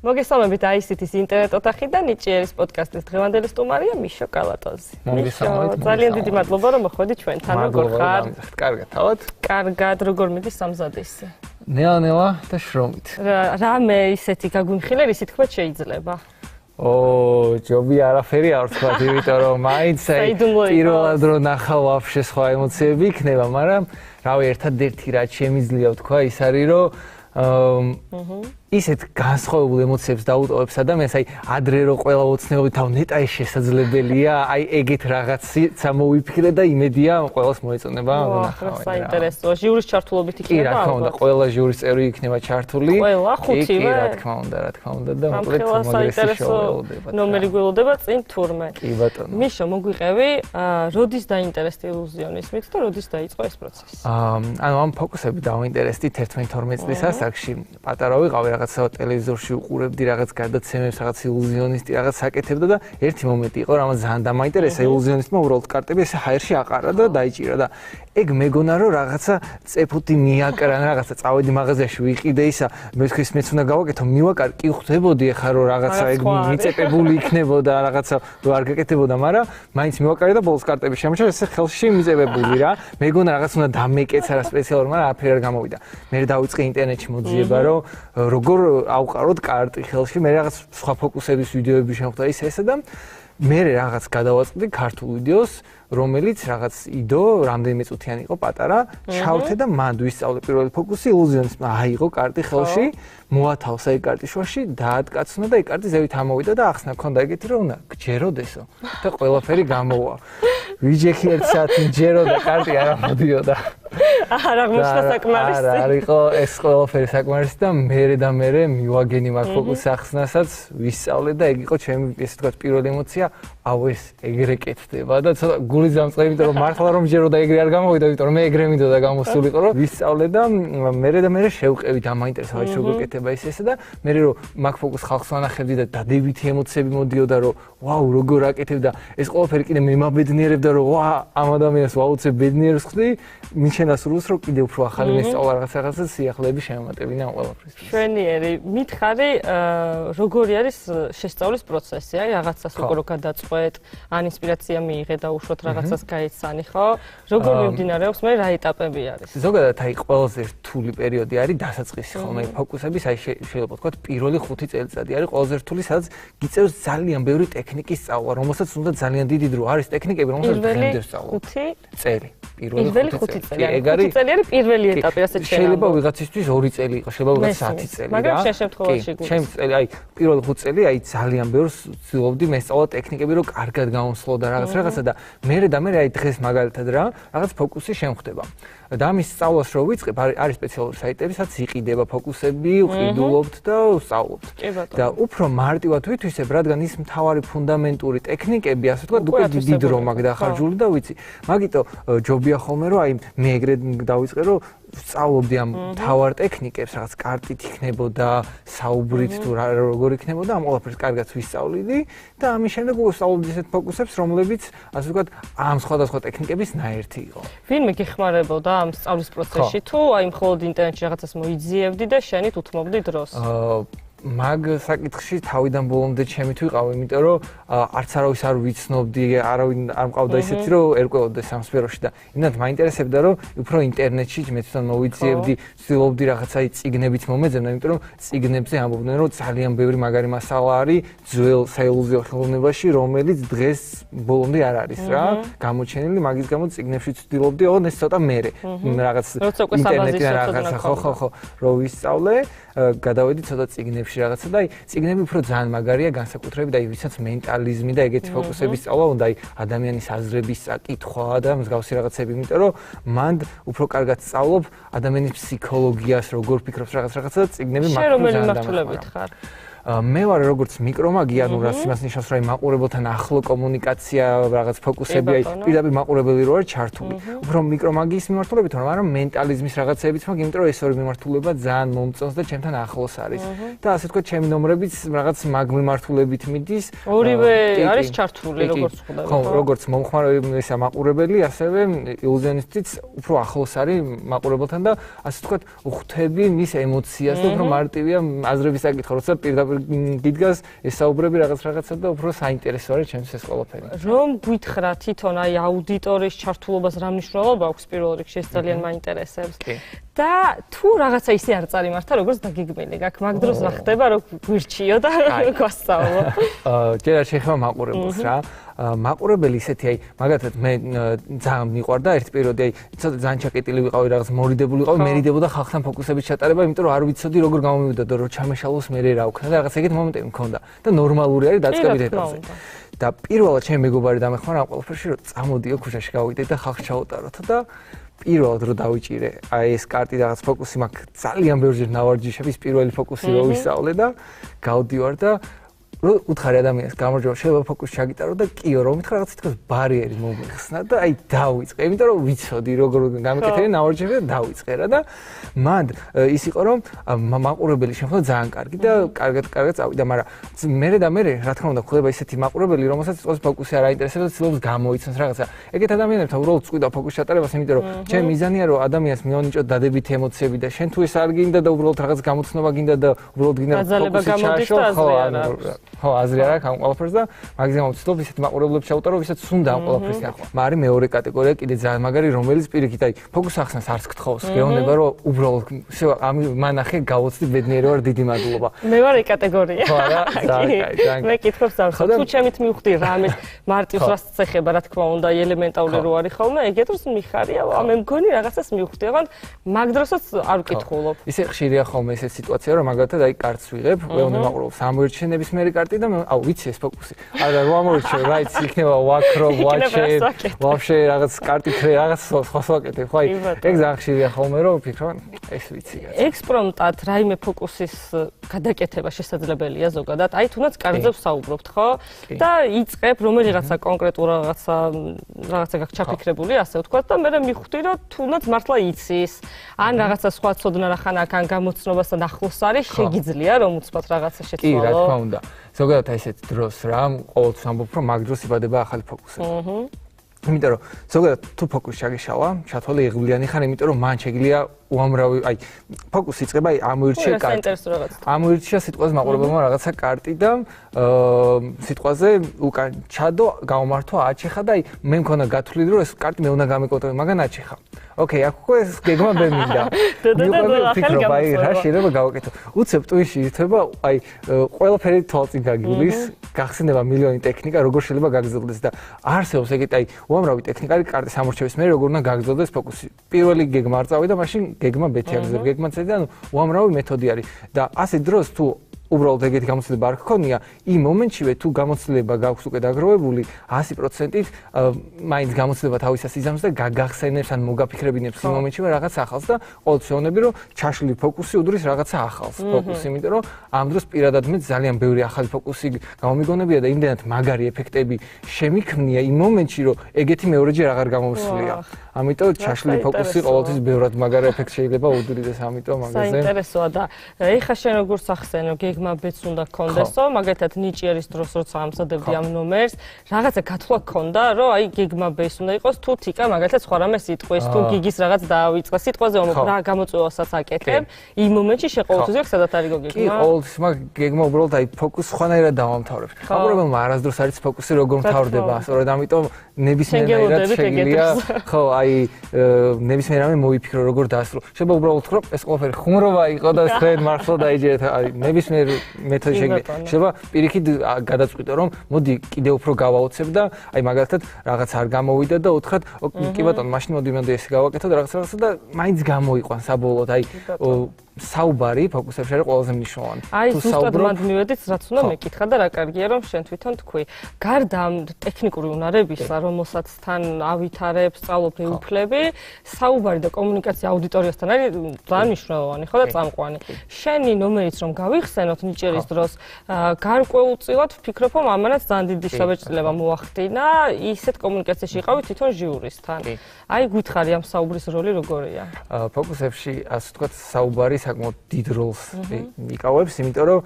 მოგესალმებით AICT-ის ინტერნეტ ოთახიდან ნიჭიერის პოდკასტის დღევანდელი სტუმარია მიშო კალატოზი. მიშო, ძალიან დიდი მადლობა რომ მოხვედი ჩვენთან. როგორ ხარ? კარგად, თავად? კარგად, როგორ მიდის სამზადისი? ნელა და შრომით. რამე ისეთი გაგვიმხილე, ისე თქვა შეიძლება. ჯობი არაფერი არ ვთქვა, იმიტომ რომ მაინც პირველად რო ნახავ ვაფშე სხვა ემოციები იქნება, მაგრამ რავი, ერთადერთი რაც შემიძლია ვთქვა ის არის რომ ისეთ განსხვავებულ ემოციებს დაუტოვებს ადამიანს, აი ადრე რო ყველა ოცნებობი თავ ნეტა ეს შესაძლებელია, აი ეგეთ რაღაცა მოვიფიქრე და იმედია ყველას მოეწონება ნახავენ. საინტერესოა, ჟიურის ჩართულობით იქნება. კი, რა თქმა უნდა, ყველა ჟიურის წევრი იქნება ჩართული. ყველა ხუთივე? კი, რა თქმა უნდა და მოკლედ საინტერესო ნომერი გველოდება წინ თურმე. კი ბატონო. მიშო, მოგვიყევი, როდის დაინტერესდი ილუზიონიზმით და როდის დაიწყო ეს პროცესი? ანუ ამ ფოკუსები დავინტერესდი 11-12 წლის ასაკში. პატარა ვიყავი რაღაცა ტელევიზორში უყურებდი რაღაც გადაცემებს, რაღაც ილუზიონისტი რაღაც საკეთებდა და ერთი მომენტი იყო, რამაც ძალიან დამაინტერესა ილუზიონისტმა უბრალოდ კარტები ესე ჰაერში აყარა და დაიჭირა და ეგ მეგონა რომ რაღაცა წეფუთი მიაკრან, რაღაცა წავედი მაღაზიაში ვიყიდე ისა, მე თქვის მეც უნდა გავაკეთო, მივაკარ, კი ხვდებოდი ახლა რომ რაღაცა ეგ მიწეპებული იქნებოდა, რაღაცა რო არ გაკეთებოდა, მაგრამ მაინც მივაკარე და ბოლოს კარტები შემოჩა ესე ხელში მიწეპებული რა. მეგონა რაღაც უნდა დამეკეცა რა სპეციალურად, მაგრამ არაფერი არ გამოვიდა. მე დავიწყე ინტერნეტში მოძიება, რომ როგორ ავყაროთ კარტი ხელში, მე რაღაც სხვა ფოკუსების ვიდეოები შემოხვდა ისე და მე რაღაც გადავაწყდი ქართულ ვიდეოს, რომელიც რაღაც იდო, რამდენიმე წუთიანი იყო პატარა, ჩავთე და მან ვისწავლე პირველი ფოკუსი ილუზიონიზმმა, აიღო კარტი ხელში, მოათავსა ეგ კარტი შუაში, დაატკაცნა და ეგ კარტი ზევით ამოვიდა და ახსნა მქონდა ეგეთი რომ უნდა გჯეროდესო და ყველაფერი გამოვა. ვიჯექი 1 საათი ჯერო და კარტი არ ამოდიოდა. არ აღმოჩნდა საკმარისი. არ იყო ეს ყველაფერი საკმარისი და მე მივაგენი მაგ ფოკუსს ახსნასაც ვისწავლე და ეგ იყო ჩემი ესე თქვა პირველი ემოცია, აუ ეს ეგრე კეთდება და ცოტა გული დამწყე, იმიტომ რომ მართლა რომ ჯერო და ეგრე არ გამოვიდა, იმიტომ რომ მე ეგრე მინდოდა გამოსულიყო, რომ ვისწავლე და მე შევყევი და მაინტერესა ის როგორ კეთდება ესე და მე რომ მაგ ფოკუსს ხალხს ვანახებდი და დადებითი ემოციები მოდიოდა, რომ ვაუ როგორ აკეთებდა, ეს ყველაფერი კიდე მემაბედნიერებდა, რომ ვა ამ ადამიანს ვაუცებ ბედნიერს ხდი, მიჩენა სრულს რომ კიდე უფრო ახალი მესწავლა რაღაცა სიახლეები შემომატებინა ამ ყველაფრის. შვენიერი, მითხარი, როგორი არის შესწავლის პროცესი, აი რაღაცას უკვე რო გადაწყვეტ, ან ინსპირაცია მიიღე და უშუალოდ რაღაცას გაიცანი, ხო? როგორ მიმდინარეობს, მე რა ეტაპები არის? ზოგადად აი ყველაზე რთული პერიოდი არის დასაწყისი ხოლმე ფოკუსების, აი შეიძლება ვთქვათ პირველი 5 წელიწადი არის ყველაზე რთული, სადაც გიწევს ძალიან ბევრი ტექნიკის სწავლა, რომელსაც უნდა ძალიან დიდი დრო არის ტექნიკები, რომელსაც დღემდე ვსწავლობ. 5 წელი. პირველი 5 წელი. ეგ არის 5 წელი არის პირველი ეტაპი, ასე შეიძლება. შეიძლება ვიღაცისთვის 2 წელი იყოს, შეიძლება ვიღაც 10 წელი რა. მაგრამ შენ შემთხვევაში გულს. ჩემს წელი, აი პირველი 5 წელი, აი ძალიან ბევრს ვცდილობდი მესწავლა ტექნიკები, რომ კარგად გამოსვლო და რაღაცა და მე აი დღეს მაგალითად რაღაც ფოკუსი შემხდება. და ამის სწავლას რო ვიწყებ, არის სპეციალური საიტები, სადაც იყიდება ფოკუსები, ვყიდულობთ და ვსწავლობთ. და უფრო მარტივად ვითვისებ, რადგან ის მთავარი ფუნდამენტური ტექნიკები, ასე ვთქვათ, უკვე დიდი დრო მაგ დახარჯული და ვიცი. მაგიტო ჯობია ხოლმე, რომ აი მე ეგრე დავიწყე, რომ ვსწავლობდი ამ მთავარ ტექნიკებს, რაღაც კარტით იქნებოდა, საუბრით თუ როგორ იქნებოდა, ამ ყველაფერს კარგად ვისწავლიდი და ამის შემდეგ ვსწავლობდი ესეთ ფოკუსებს, რომლებიც, ასე ვთქვათ, ამ სხვადასხვა ტექნიკების ნაერთი იყო. ვინმე გეხმარებოდა ამ სწავლის პროცესში თუ აი მხოლოდ ინტერნეტში რაღაცას მოიძიებდი და შენით უთმობდი დროს? მაგ საკითხში თავიდან ბოლომდე ჩემით ვიყავ, იმიტომ რომ არც არავის არ ვიცნობდი, არავინ არ მყავდა ისეთი, რომ ერკვეოდეს ამ სფეროში და იმდანაც მაინტერესებდა, რომ უფრო ინტერნეტში მე თვითონ მოვიძიებდი, ვცდილობდი რაღაცა წიგნებით მომეძებნა, იმიტომ რომ წიგნებზე ამბობდნენ, რომ ძალიან ბევრი მაგარი მასალა არის ძველ საილუზიო ხელოვნებაში, რომელიც დღეს ბოლომდე არ არის რა, გამოჩენილი, მაგის გამო წიგნებში ვცდილობდი, ოღონდ ეს ცოტა მერე რაღაც ინტერნეტიდან რაღაცა ხო რო ვისწავლე, გადავედი ცოტა წიგნებში რაღაცა და აი წიგნები უფრო ძალიან მაგარია განსაკუთრებით აი ვისაც მენტალიზმი და ეგეთი ფოკუსების სწავლა უნდა აი ადამიანის აზრების საკითხვა და მსგავსი რაღაცები, იმიტომ რომ მან უფრო კარგად სწავლობ ადამიანის ფსიქოლოგიას, როგორ ფიქრობს რაღაცა და წიგნები მართლა დამახმარებით ხარ. მე ვარ როგორც მიკრომაგი, ანუ რაც იმას ნიშნავს, რომ მაყურებელთან ახლო კომუნიკაცია, რაღაც ფოკუსები, აი პირდაპირ მაყურებელი რო არის ჩართული. უფრო მიკრომაგიის მიმართულებით, მაგრამ მენტალიზმის რაღაცებიც მაქვს, იმიტომ რომ ეს ორი მიმართულება ძალიან მომწონს და ჩემთან ახლოს არის. და ასე ვთქვათ, ჩემი ნომრებიც რაღაც მაგ მიმართულებით მიდის. ორივე არის ჩართული, როგორც ხვდება. ხო, როგორც მომხმარებელი ესა მაყურებელი, ასევე ილუზიონისტიც უფრო ახლოს არის მაყურებელთან და ასე ვთქვათ, ხვდები მის ემოციას და უფრო მარტივია აზრების საკითხი, როცა პირდაპირ გიდგას ეს საუბრები რაღაცა და უფრო საინტერესო არის ჩემთვის ეს ყველაფერი. რომ გითხრა თვითონ აი აუდიტორის ჩართულობას რა მნიშვნელობა აქვს პირველ რიგში ეს ძალიან მაინტერესებს. და თუ რაღაცა ისე არ წარიმართა როგორც დაგიგმილი გაქვს მაგ დროს რა ხდება რომ გვირჩიო და გვასწავლო. ჯერ არ შეხება მაყურებელს რა. მაყურებელი ისეთი აი მაგათაც მე ძალიან მიყვარდა ერთ პერიოდი აი ცოტა ძალიან ჩაკეტილი ვიყავი რაღაც მორიდებული ვიყავი მერიდებოდა ხალხთან ფოკუსების ჩატარება იმიტომ რომ არ ვიცოდი როგორ გამომივიდოდა რომ ჩამეშალოს მე რა ვქნა და რაღაც ეგეთ მომენტები მქონდა და ნორმალური არის დაწყებით ეტაპზე და პირველად ჩემი მეგობარი დამეხმარა ამ ყველაფერში რომ წამოდიო ქუჩაში გავიდეთ და ხალხს ჩავუტაროთ და პირველად რო დავიჭირე აი ეს კარტი რაღაც ფოკუსი მაქვს ძალიან ბევრჯერ ნავარჯიშების პირველი ფოკუსი რო ვისწავლე და გავდივარ და რო უთხარი ადამიანს გამარჯობა შეიძლება ფოკუსი ჩაგიტარო და კიო რომ მითხრა რაღაც თქოს ბარიერი მომიხსნა და აი დავიწყე იმიტომ რომ ვიცოდი როგორ გამეკეთე ნავარჯიშები და დავიწყე რა და მან ის იყო რომ მაყურებელი შემხო ძალიან კარგი და კარგად წავიდა მაგრამ მე რა თქმა უნდა ხდება ისეთი მაყურებელი რომელსაც წყოს ფოკუსი არ აინტერესებს და ცდილობს გამოიცნოს რაღაცა ეგეთ ადამიანებთან უბრალოდ წვიდა ფოკუსი ჩატარებას იმიტომ რომ ჩემი მიზანია რომ ადამიანს მიონიჭო დადებითი ემოციები და შენ თუ ეს არ გინდა და უბრალოდ რაღაც გამოცნობა გინდა და უბრალოდ გინდა ფოკუსი ჩააშო ხო აზრი არ აქვს ამ ყველაფერს და მაგზიმუმ ვცდილობ ისეთ მაყურებლებს ჩავუტარო ვისაც უნდა ამ ყველაფერს ახლა მაგრამ მეორე კატეგორია კიდე ძალიან მაგარი რომელიც პირიქით აი ფოკუსს ახსენს არც გთხოვს გეუბნება რომ უბრალოდ მანახე გავოცდი ბედნიერი ვარ დიდი მადლობა მე ვარ ეს კატეგორია ხო რა ძალიან მე კითხავს არ თუ ჩემით მივხვდი რამეს მარტივს რასაც ეხება რა თქმა უნდა ელემენტარული რო არის ხოლმე ეგეთ დროს მიხარია მე მგონი რაღაცას მივხვდი აღარ მაგ დროსაც არ ვკითხულობ ისე ხშირია ხოლმე ესეთ სიტუაცია რომ მაგალითად აი კარტს ვიღებ ვეუბნები მაყურებელს ამოირჩენების მე კარტი და აუ ვიცი ეს ფოკუსი არა რომ ამოირჩევ რა იცი იქნება ვაკრო ვაჩე ვაფშე რაღაც კარტი ხრე რაღაც სხვა ვაკეთებ ხო აი ეგ ძალიან ხშირია ხოლმე რომ ვფიქრობ ეს ვიცი ექსპრომტად რაიმე ფოკუსის გადაკეთება შესაძლებელია ზოგადად აი თუნდაც კარტზე ვსაუბრობთ ხო და იწყებ რომელიღაცა კონკრეტულ რაღაცა გაქვს ჩაფიქრებული ასე ვთქვათ და მე მივხვდი რომ თუნდაც მართლა იცის ან რაღაცა სხვა ცოდნა რახან აქ ან გამოცნობასთან ახლოს არის შეგიძლია რომ უცბად რაღაცა შეცვალო კი რა თქმა უნდა ზოგადად აი ესეთ დროს რა ყოველთვის ამბობ რომ მაგ დროს იბადება ახალი ფოკუსი იმიტომ რომ ზოგადად თუ ფოკუსი ჩაგეშალა ჩათვალე იღბლიანი ხარ იმიტომ რომ მან შეგიძლია უამრავი აი ფოკუსი იწყება აი ამოირჩე კარტი ამოირჩა სიტყვაზე მაყურებელმა რაღაცა კარტი და სიტყვაზე უკან ჩადო გამომართვა აჩეხა და აი მე მქონდა გათვლილი რომ ეს კარტი მე უნდა გამეკოტრე მაგან აჩეხა ოკეი აქ ეს გეგმა მე მინდა ვფიქრობ აი რა შეიძლება გავაკეთო უცებ ტვინში ირთვება აი ყველაფერი თვალწინ გაგივლის გახსენდება მილიონი ტექნიკა როგორ შეიძლება გაგრძელდეს და არსებობს ეგეთ აი უამრავი ტექნიკა არის კარტის ამორჩევის მე როგორ უნდა გაგრძელდეს ფოკუსი პირველი გეგმა არ წავიდა მაშინ გეგმა ბეთიაგზებ გეგმა წედი და უამრავი მეთოდი არის და ასე დროს თუ უბრალოდ ეგეთი გამოცდილება არ გქონია იმ მომენტშივე თუ გამოცდილება გაქვს უკვე დაგროვებული 100%-ით მაინც გამოცდილება თავისას იზამს და გაგახსენებს ან მოგაფიქრებინებს იმ მომენტშივე რაღაც ახალს და ყოველთვის ვეუბნები რომ ჩაშლილი ფოკუსი უდრის რაღაცა ახალს ფოკუსი იმიტომ რომ ამ დროს პირადად მე ძალიან ბევრი ახალი ფოკუსი გამომიგონებია და იმდენად მაგარი ეფექტები შემიქმნია იმ მომენტში რომ ეგეთი მეორეჯერ აღარ გამომსვლია ამიტომ ჩაშლილი ფოკუსი ყოველთვის ბევრად მაგარი ეფექტი შეიძლება უდრიდეს ამიტომ მაგაზე საინტერესოა და ეხა შენ როგორც ახსენე გეგმა ბეც უნდა გქონდესო მაგალითად ნიჭიერის დროს როცა ამზადებდი ამ ნომერს რაღაცა გათვლა გქონდა რომ აი გეგმა ბეც უნდა იყოს თუ თიკა მაგალითად სხვა რამე სიტყვის თუ გიგის რაღაც დაავიწყა სიტყვაზე რა გამოწვევასაც აკეთებ იმ მომენტში შეყოლთვის აქვს სადაც არის გეგმა კი ყოველთვის მაგ გეგმა უბრალოდ აი ფოკუს სხვანაირად დავამთავრებს მაყურებელმა არასდროს არის ფოკუსი როგორ მთავრდება სწორედ ამიტომ ნებისმიერად შეგიძლია ხო აი ნებისმიერ რამე მოიფიქრო როგორ დაასრულო შეიძლება უბრალოდ ვთქვა ეს ყველაფერი ხუმრობა იყო და სწორედ მართლა დაიჯერეთ აი ნებისმიერ მეთოდი შეიძლება პირიქით გადაწყვიტო რომ მოდი კიდე უფრო გავაოცებ და აი მაგალითად რაღაც არ გამოვიდა და უთხრათ კი ბატონო მაშინ მოდი ესე გავაკეთო და რაღაცა და მაინც გამოიყვან საბოლოოდ აი საუბარი ფოკუსებში არის ყველაზე მნიშვნელოვანი. აი ზუსტად მანდ მივედით, რაც უნდა მეკითხა და რა კარგია რომ შენ თვითონ თქვი. გარდა ამ ტექნიკური უნარებისა, რომელსაც თან ავითარებ, სწავლობ, ვეუფლები, საუბარი და კომუნიკაცია აუდიტორიასთან არის ძალიან მნიშვნელოვანი, ხო და წამყვანი. შენი ნომერიც რომ გავიხსენოთ ნიჭიერის დროს, გარკვეულწილად ვფიქრობ, რომ ამანაც ძალიან დიდი შთაბეჭდილება მოახდინა ისეთ კომუნიკაციაში იყავი თვითონ ჟიურისთან. აი გითხარი ამ საუბრის როლი როგორია? ფოკუსებში ასე ვთქვათ, საუბარი საკმაოდ დიდ როლს იკავებს, იმიტომ რომ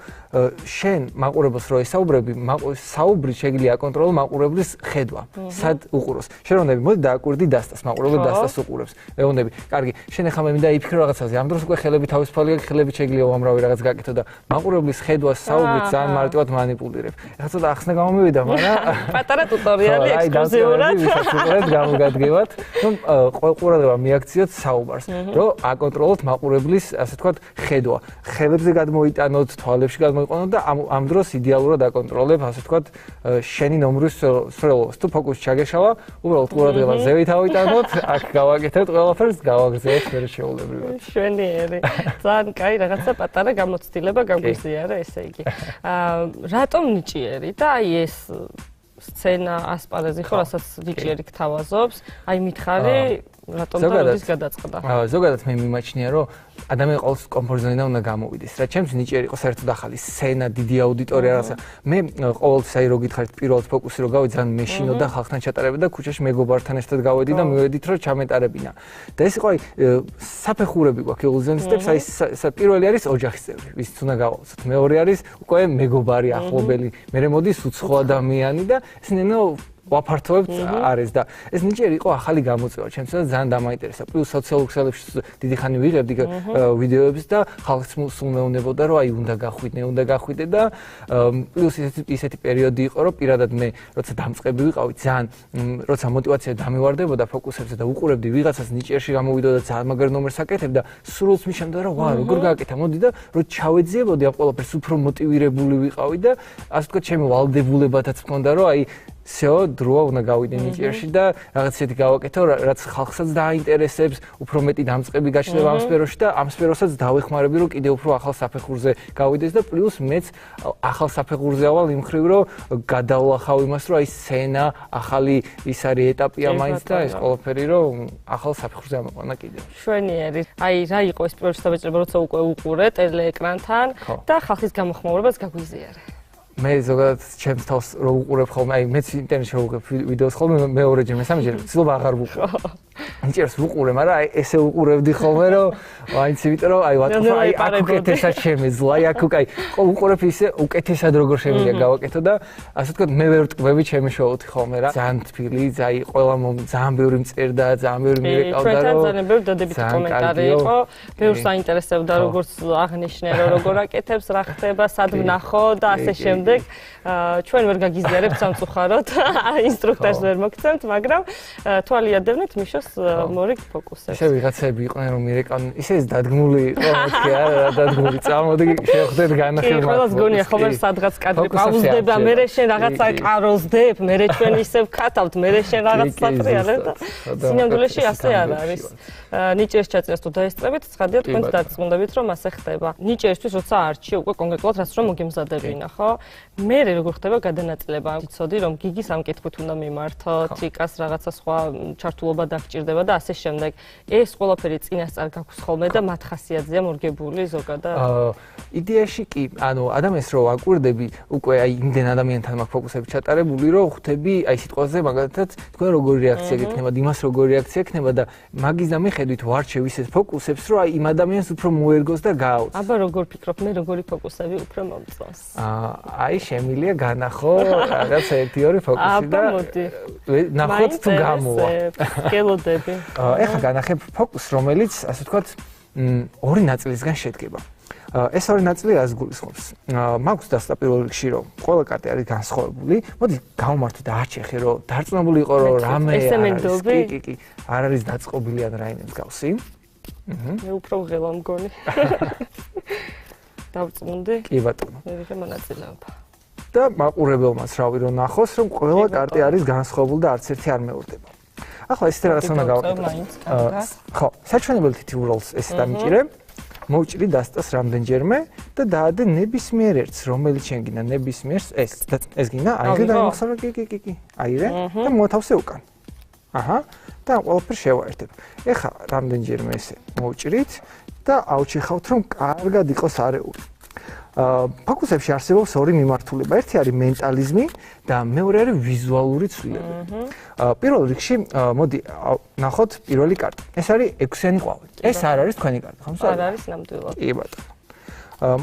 შენ მაყურებელს რო ესაუბრები, საუბრი შეიძლება აკონტროლო მაყურებლის ხედვა, სად უყუროს. შენ უნდა მოდი დააკვირდი დასტას, მაყურებელი დასტას უყურებს. მეუბნები, კარგი, შენ ახლა მე მინდა იფიქრო რაღაცაზე, ამ დროს უკვე ხელები თავისუფალი აქვს, ხელები შეიძლება უამრავი რაღაც გაკეთო და მაყურებლის ხედვას საუბრით ძალიან მარტივად მანიპულირებ. ეხლა ცოტა ახსნა გამომივიდა, მაგრამ პატარა ტუტორიალი ექსკლუზიურად ვისაც გამოგადგევათ, რომ ყურადღება მიაქციოთ საუბარს, რომ აკონტროლოთ მაყურებლის, ასე ვთქვათ, ხედვა. ხელებზე გადმოიტანოთ, თვალებში გადმოიყვანოთ და ამ დროს იდეალურად აკონტროლებ, ასე ვთქვათ, შენი ნომრის სროლოს. თუ ფოკუსი ჩაგეშალა, უბრალოდ ყურადღება ზევით ავიტანოთ, აქ გავაკეთებთ ყველაფერს, გავაგრძელებთ მე შეულებრივად. შვენიერი. ძალიან კაი რაღაცა პატარა გამოცდილება გაგვიზიარა, ესე იგი. რატომ ნიჭიერი და აი ეს სცენა ასპარეზი ხო, რასაც ნიჭიერი გთავაზობს, აი მითხარი რატომ და როდის გადაწყდა? ზოგადად მე მიმაჩნია, რომ ადამიანი ყოველთვის კომფორტ-ზონიდან უნდა გამოვიდეს. რა ჩემს ნიჭიერი იყო საერთოდ ახალი სცენა, დიდი აუდიტორია, რაღაცა. მე ყოველთვის აი რო გითხარით პირველად ფოკუსი რო გავიდე, ძალიან მეშინო და ხალხთან ჩატარებდი და ქუჩაში მეგობართან ერთად გავედი და მივედით რომ ჩამეტარებინა. და ეს იყო აი საფეხურები გვაქვს ილუზიონისტებს, აი პირველი არის ოჯახის წევრი, ვისაც უნდა გავაუწოთ. მეორე არის უკვე მეგობარი, ახლობელი. მერე მოდის უცხო ადამიანი და ესენო ვაფართოვებთ არის და ეს ნიჭიერი იყო ახალი გამოწვევა ჩემთვის ძალიან დამაინტერესა. პლუს სოციალურ ქსელებში დიდი ხანი ვიღებდი ვიდეოებს და ხალხს სულ მეუბნებოდა რომ აი უნდა გახვიდე და პლუს ისეთი პერიოდი იყო რომ პირადად მე როცა დამწყები ვიყავი ძალიან როცა мотиваცია დამივარდებოდა ფოკუსებზე და უყურებდი ვიღაცას ნიჭიერში გამოვიდოდა ძალიან მაგარ ნომერს აკეთებდა სრულს მიშამდა რომ ვა როგორ გააკეთა მოდი და რო ჩავეძიებოდი ამ ყველაფერს უფრო მოტივირებული ვიყავი და ასე ვთქვათ ჩემი ვალდებულებათაც მქონდა რომ აი всё, დროა უნდა გავიდე ნიჭიერში და რაღაც ისეთი გავაკეთო, რაც ხალხსაც დააინტერესებს, უფრო მეტი დამწყები გაჩნდება ამ სფეროში და ამ სფეროსაც დავეხმარები, რომ კიდევ უფრო ახალ საფეხურზე გავიდეს და პლუს მეც ახალ საფეხურზე ავალ იმ ხრივ, რომ გადავლახავ იმას, რომ აი სცენა, ახალი ის არის ეტაპია მაინც და ეს ყველაფერი, რომ ახალ საფეხურზე ამოყვანა კიდევ. შვენიერი. აი რა იყო ეს პირველი შთაბეჭდილება, როცა უკვე უყურე ტელეეკრანთან და ხალხის გამოხმაურებას გაგვიზიარე. მე ზოგადად ჩემს თავს რო უყურებ ხოლმე, აი მეც ინტერნეტში რო უყურებ ვიდეოს ხოლმე მეორეჯერ, მესამეჯერ ცდილობ აღარ ვუყურებ. ნიჭიერს ვუყურე, მაგრამ აი ესე უყურებდი ხოლმე, რომ აიც იმიტომ რომ აი ვატყობ, აი აქ უკეთესად შემეძლო, აი აქ უკაი უყურებ ისე უკეთესად როგორ შემიძლია გავაკეთო და ასე ვთქვათ მე ვერ ვტყვევი ჩემი შოუთი ხოლმე რა. ძალიან თბილი, აი ყველა ძალიან ბევრი მწერდა, ძალიან ბევრი მირეკავდა რომ ძალიან ბევრი დადებითი კომენტარი იყო, ბევრს აინტერესებდა როგორც აღნიშნე რომ როგორ აკეთებს, რა ხდება, სად ვნახო და ასე შემდეგ. ჩვენ ვერ გაგიზიარებთ სამწუხაროდ, ინსტრუქტორს ვერ მოგცემთ, მაგრამ თვალიადევნით მიშოს მორიგ ფოკუსებს. ესე ვიღაცები იყვნენ რომ მირეკავდნენ, ისე ეს დადგმული იყო, მეთქი არა, დადგმული. წამოდი შევხვდეთ განახილვა. კი, ყველას გონია ხოლმე სადღაც კადრი პაუზდება, მერე შენ რაღაცა კაროზდებ, მერე ჩვენ ისევ ვკათავთ, მერე შენ რაღაც სატრიალებ და სინამდვილეში ასე არ არის. ნიჭიერს ჩაწერას თუ დაესწრებით, ცხადია თქვენც დარწმუნდებით რომ ასე ხდება. ნიჭიერისთვის როცა არჩი უკვე კონკრეტულად რაც რომ მოგემზადებინა, ხო? მე როგორ ხდება გადანაწილება? ვიცოდი რომ გიგის ამ კითხვით უნდა მიმართოთ, იკას რაღაცა სხვა ჩართულობა დაგჭირდება და ასე შემდეგ. ეს ყველაფერი წინასწარ გაქვს ხოლმე და მათ ხასიათზეა მორგებული ზოგადად. იდეაში კი, ანუ ადამიანს რო აკვირდები, უკვე აი იმდენ ადამიანთან მაქვს ფოკუსები ჩატარებული, რომ ხვდები აი სიტყვაზე მაგალითად თქვენ როგორი რეაქცია გექნება, იმას როგორი რეაქცია ექნება და მაგის და მიხედვით ვარჩევ ისეთ ფოკუსებს, რომ აი იმ ადამიანს უფრო მოერგოს და გააუწს. აბა როგორ ფიქრობ, მე როგორი ფოკუსები უფრო მომწონს? აი შემილია განახო რაღაც 1-2 ფოკუსი და ნახოთ თუ გამოვა. გელოდები. ეხლა განახებ ფოკუსს, რომელიც ასე ვთქვათ, ორი ნაწილისგან შედგება. ეს ორი ნაწილი რას გულისხმობს? მაქვს დასწრა პირველ რიგში, რომ ყველა კარტი არის განსხვავებული. მოდი გავმართოთ და აჩეხე, რომ დარწმუნებული იყო, რომ რამე კი, არ არის დაწყობილი ან რაიმე მსგავსი. მე უფრო ღელა მგონი. დავწმუნდი? კი ბატონო. მე მონაწილეობა. და მაყურებელმაც რავი რომ ნახოს, რომ ყველა კარტი არის განსხვავებული და არც ერთი არ მეორდება. ახლა ეს რაღაც უნდა გავაკეთო. ხო, საჩვენებელი თითოეულს ესე დამიჭირე. მოვჭრი დასტას რამდენჯერმე და დაადე ნებისმიერ ერთს, რომელიც შენ გინდა ნებისმიერს ეს გინდა, აიღე და მოხსნა კი. აიღე და მოთავსე უკან. აჰა, და ყველაფერს შევაერთებ. ეხლა რამდენჯერმე ესე მოვჭრით და ავჩეხავთ რომ კარგად იყოს არეული. ფოკუსებში არსებობს ორი მიმართულება. ერთი არის მენტალიზმი და მეორე არის ვიზუალური ცვლილებები. პირველ რიგში მოდი ნახოთ პირველი კარტი. ეს არის 6-იანი ყვავი. ეს არ არის თქვენი კარტი, ხო? არ არის ნამდვილად. კი ბატონო.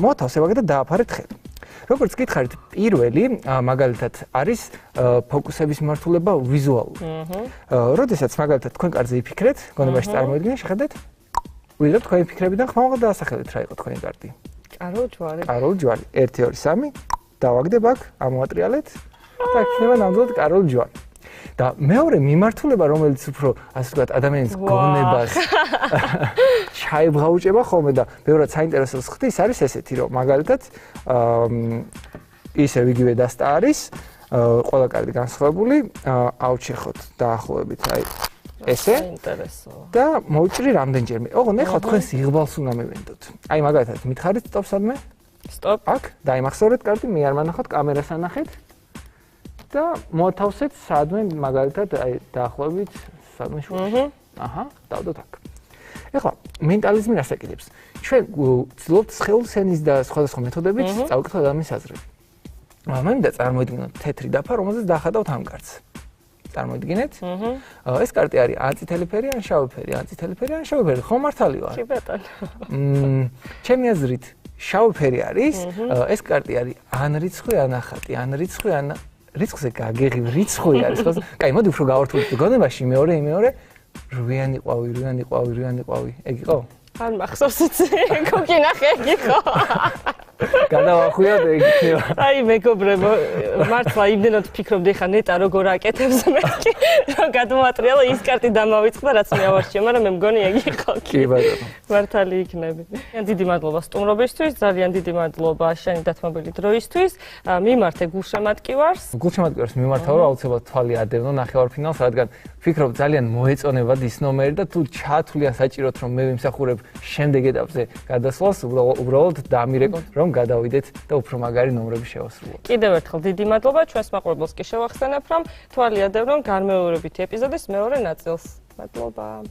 მოთავსებაგე და დააფარეთ ხელი. როგორც გითხარით, პირველი მაგალითად არის ფოკუსების მიმართულება ვიზუალური. როდესაც მაგალითად თქვენ კარტზე იფიქრეთ, გონებაში წარმოიდგინეთ, შეხედეთ, ვიღებ თქვენი ფიქრებიდან ხმაურად დაასახელეთ რა იყო თქვენი კარტი. კაროლ ჯვარი. კაროლ ჯვარი. 1 2 3 დავაგდებ აქ, ამოატრიალეთ და იქნება ნამდვილად კაროლ ჯვარი. და მეორე მიმართულება, რომელიც უფრო ასე ვთქვათ, ადამიანის გონებას ჩაიბღაუჭება ხოლმე და ბევრად საინტერესოს ხდის, არის ესეთი, რომ მაგალითად ისევ იგივე დასტა არის, ყველა კარტი განსხვავებული, ავჩეხოთ დაახლოებით, აი ესე. საინტერესო. და მოვჭრი რამდენჯერმე. ოღონდ ეხლა თქვენს იღბალს უნდა მივენდოთ. აი მაგალითად, მითხარით სტოპ სადმე? სტოპ. აქ დაიმახსოვრეთ კარტი, მე არ მანახოთ, კამერას ანახეთ. და მოთავსეთ სადმე მაგალითად აი დაახლოებით სადმე შუაში. აჰა, დავდოთ აქ. ეხლა მენტალიზმი რას აკეთებს? ჩვენ ვცდილობთ სხეულის ენის და სხვადასხვა მეთოდებით წავიკითხოთ ადამიანის აზრები. მინდა წარმოიდგინოთ თეთრი დაფა, რომელზეც დაახატავთ ამ კარტს. წარმოიდგინეთ? ეს კარტი არის ან წითელი ფერი, ან შავი ფერი, ან წითელი ფერი, ან შავი ფერი. ხომ მართალი ვარ? კი ბატონო. ჩემი აზრით, შავი ფერი არის, ეს კარტი არის ან რიცხვი, ან ახატი, ან რიცხვი, ან რიცხვზე გაგეღი რიცხვი არის, ხო? კაი, მოდი უფრო გავართულოთ გონებაში მეორე. 8-იანი ყვავი, ეგ იყო? არ მახსოვს გოგინახე ეგ იყო. გადავახვიოთ ეგ იქნება. აი მეგობრებო, მართლა იმდენად ვფიქრობდი ხა ნეტა როგორ აკეთებს მეთქი, რომ გადმოატრიალა ის კარტი დამავიწყდა, რაც მე ავარჩიე, მაგრამ მე მგონი ეგ იყო. კი ბატონო. მართალი იქნები. დიდი მადლობა სტუმრობისთვის, ძალიან დიდი მადლობა შენი დათმობილი დროისთვის. მიმართე გულშემატკივარს. გულშემატკივარს მიმართავ, რომ აუცილებლად თვალი ადევნო ნახევარფინალს, რადგან ვფიქრობ ძალიან მოეწონებათ ის ნომერი და თუ ჩათვლიან საჭიროთ რომ მე ვიმსახურებ შემდეგ ეტაპზე გადასვლას, უბრალოდ დამირეკოთ რომ გადავიდეთ და უფრო მაგარი ნომრები შევასრულოთ. კიდევ ერთხელ დიდი მადლობა, ჩვენს მაყურებელს კი შევახსენებ, რომ თვალი ადევნონ განმეორებითი ეპიზოდის მეორე ნაწილს. მადლობა.